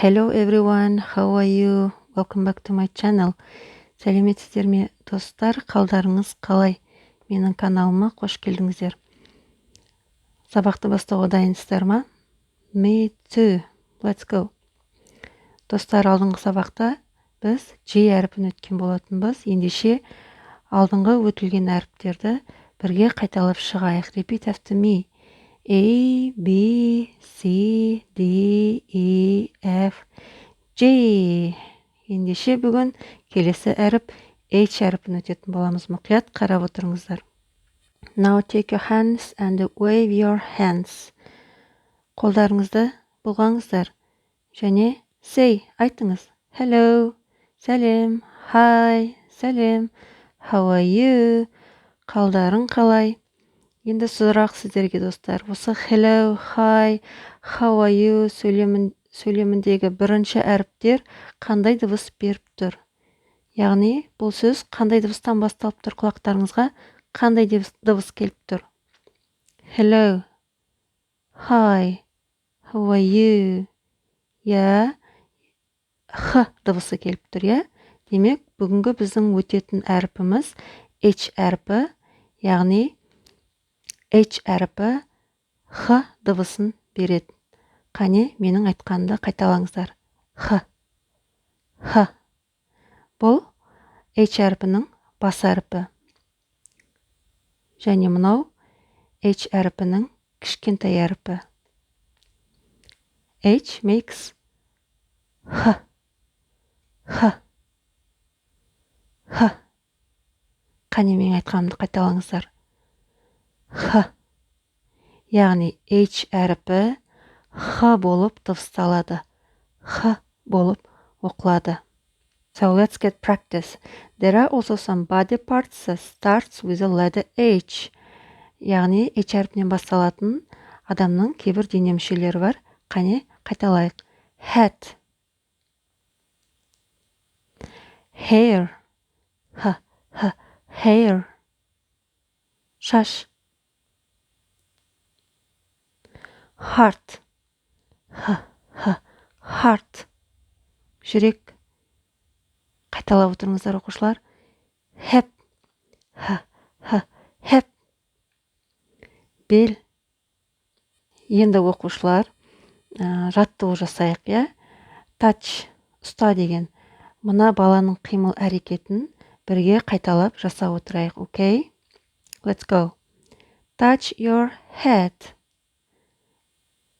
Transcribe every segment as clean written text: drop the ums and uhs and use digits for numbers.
Hello everyone, how are you? Welcome back to my channel. Сәлеметсіздер ме достар, қалдарыңыз қалай? Менің каналыма қош келдіңіздер. Сабақты бастауға дайынсыздар ма? Me too. Let's go. Достар, алдыңғы сабақта біз J әріпін өткен болатынбыз. Ендеше алдыңғы өтілген әріптерді бірге қайталап шығайық. Repeat after me. A, B, C, D, E, F, J. Ендеше бүгін келесі әріп H әріпін өтетін боламыз. Мұқият қарап отырыңыздар. Now take your hands and wave your hands. Қолдарыңызды бұлғаңыздар. Және say, айтыңыз. Hello, сәлем, hi, сәлем, how are you? Қалдарың қалай? Енді сұрақ сіздерге достар. Осы hello, hi, how are you сөйлеміндегі бірінші әріптер қандай дыбыс беріп тұр? Яғни бұл сөз қандай дыбыстан басталып тұр, құлақтарыңызға қандай дыбыс келіп тұр? Hello, hi, how are you? Я, х дыбысы келіп тұр, я? Демек, бүгінгі біздің өтетін әріпіміз H әріпі, яғни H әріпі Х дыбысын береді. Қане, менің айтқанымды қайталаңыздар. Х. Х. Бұл H әріпінің бас әріпі. Және мынау H әріпінің кішкентай әріпі. H makes Х. Х. Х. Қане, менің айтқанымды қайталаңыздар. Х. Яғни H әріпі Х болып дыбысталады. Х болып оқылады. So let's get practice. There are also some body parts that starts with the letter H. Яғни H әріпінен басталатын адамның кейбір дене мүшелері бар. Қане, қайталайық. Head. Hair. Х. Х. Hair. Шаш. Heart. Х. Х. Heart. Жүрек. Қайталап отырыңыздар, оқушылар. Hip. Х. Х. Hip. Бел. Енді оқушылар жаттығу жасайық, я? Touch, ұста деген. Мына баланың қимыл әрекетін бірге қайталап жасап отырайық, окей? Let's go. Touch your head.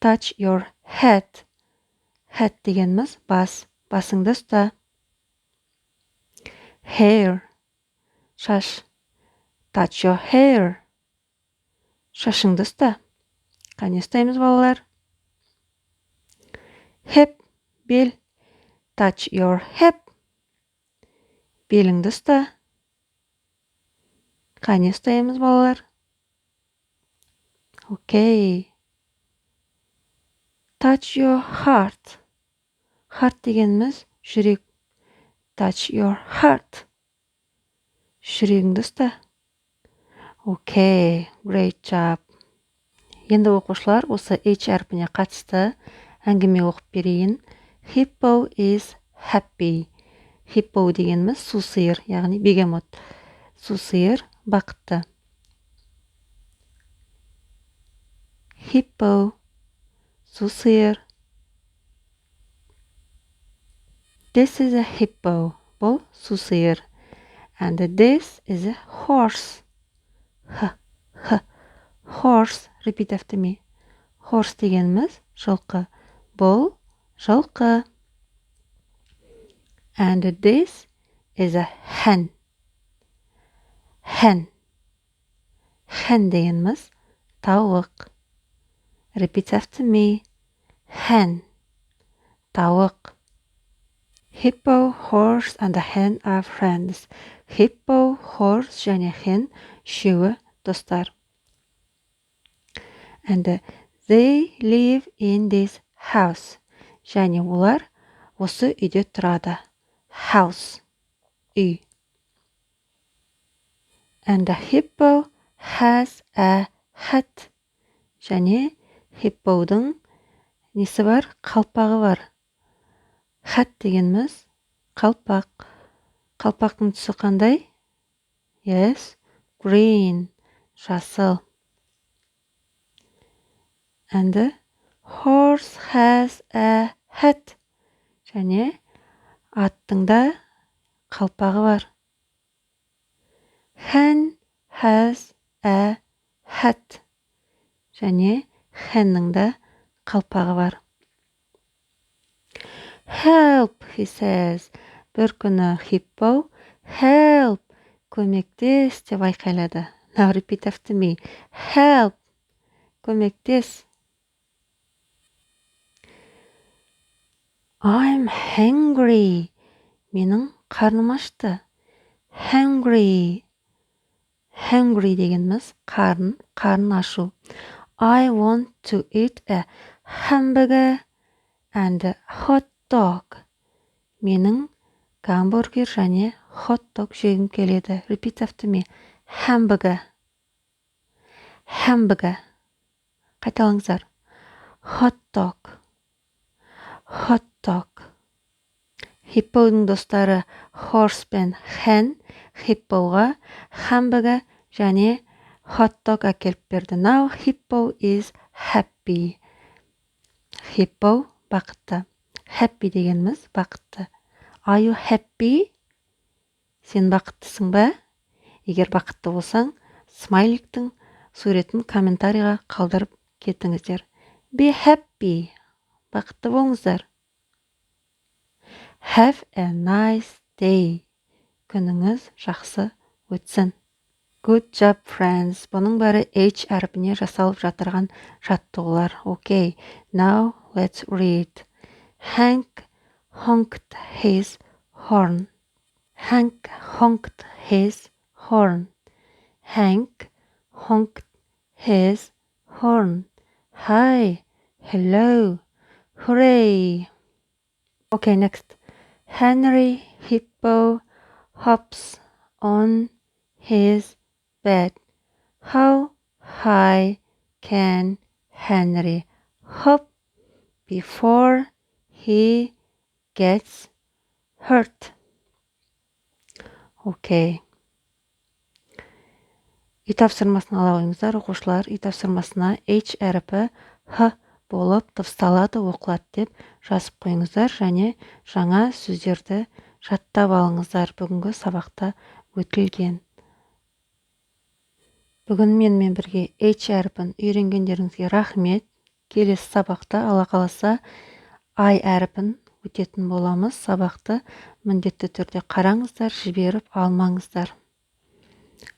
Touch your head. Head дегеніміз бас. Басыңды ұста. Hair. Шаш. Touch your hair. Шашыңды ұста. Қане ұстаймыз, балалар? Hip. Бел. Touch your hip. Беліңді ұста. Қане ұстаймыз, балалар? Окей. Touch your heart. Heart дегеніміз жүрек. Touch your heart. Жүрегіңді ұста. Окей, great job. Енді оқушылар осы H әрпіне қатысты әңгіме оқып берейін. Hippo is happy. Hippo дегеніміз су сиыр, яғни бегемот. Су сиыр бақытты. Hippo. Су сиыр. This is a hippo. Бұл су сиыр. And this is a horse. Х. Х. Horse. Repeat after me. Horse дегеніміз жылқы. Бұл жылқы. And this is a hen. Hen. Hen дегеніміз тауық. Repeat after me. Hen. Тауық. Hippo, horse and a hen are friends. Hippo, horse және hen үшеуі достар. And they live in this house. Және олар осы үйде тұрады. House. Үй. And the hippo has a hat. Және hippo'дың несі бар? Қалпағы бар. Hat дегеніміз қалпақ. Қалпақтың түсі қандай? Yes, green, жасыл. And the horse has a hat. Және аттың да қалпағы бар. Hen has a hat. Және хеннің да қалпағы бар. Help, he says. Бір күні Hippo, help, көмектес деп айқайлады. Now repeat after me. Help, көмектес. I'm hungry. Менің қарным ашты. Hungry. Hungry дегеніміз қарын ашу. I want to eat a hamburger and a hot dog. Менің гамбургер және хот-дог жегім келеді. Repeat after me. Hamburger. Hamburger. Қайталаңыздар. Hot dog. Hot dog. Hippoның достары horse пен hen Hippoға hamburger және hot dog әкеліп берді. Now Hippo is happy. Hippo бақытты. Happy дегеніміз бақытты. Are you happy? Сен бақыттысың ба? Егер бақытты болсаң, смайликтің суретін комментарийға қалдырып кетіңіздер. Be happy. Бақытты болыңыздар. Have a nice day. Күніңіз жақсы өтсін. Good job, friends. Бұның бәрі H әрпіне жасалып жатырған жаттығулар. Okay, now let's read. Hank honked his horn. Hank honked his horn. Hank honked his horn. Hi, hello, hooray. Okay, next. Henry Hippo hops on his bed. How high can Henry hop before he gets hurt? Okay. Үй тапсырмасын ала қойыңыздар, оқушылар. Үй тапсырмасына H әріпі H болып дыбысталады, оқылады деп жазып қойыңыздар және жаңа сөздерді жаттап алыңыздар. Бүгінгі сабақта өтілген. Бүгін менімен бірге H әріпін үйренгендеріңізге рахмет. Келесі сабақта Алла қаласа I әріпін өтетін боламыз. Сабақты міндетті түрде қараңыздар, жіберіп алмаңыздар.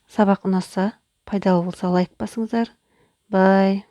Сабақ ұнаса, пайдалы болса лайк басыңыздар. Bye.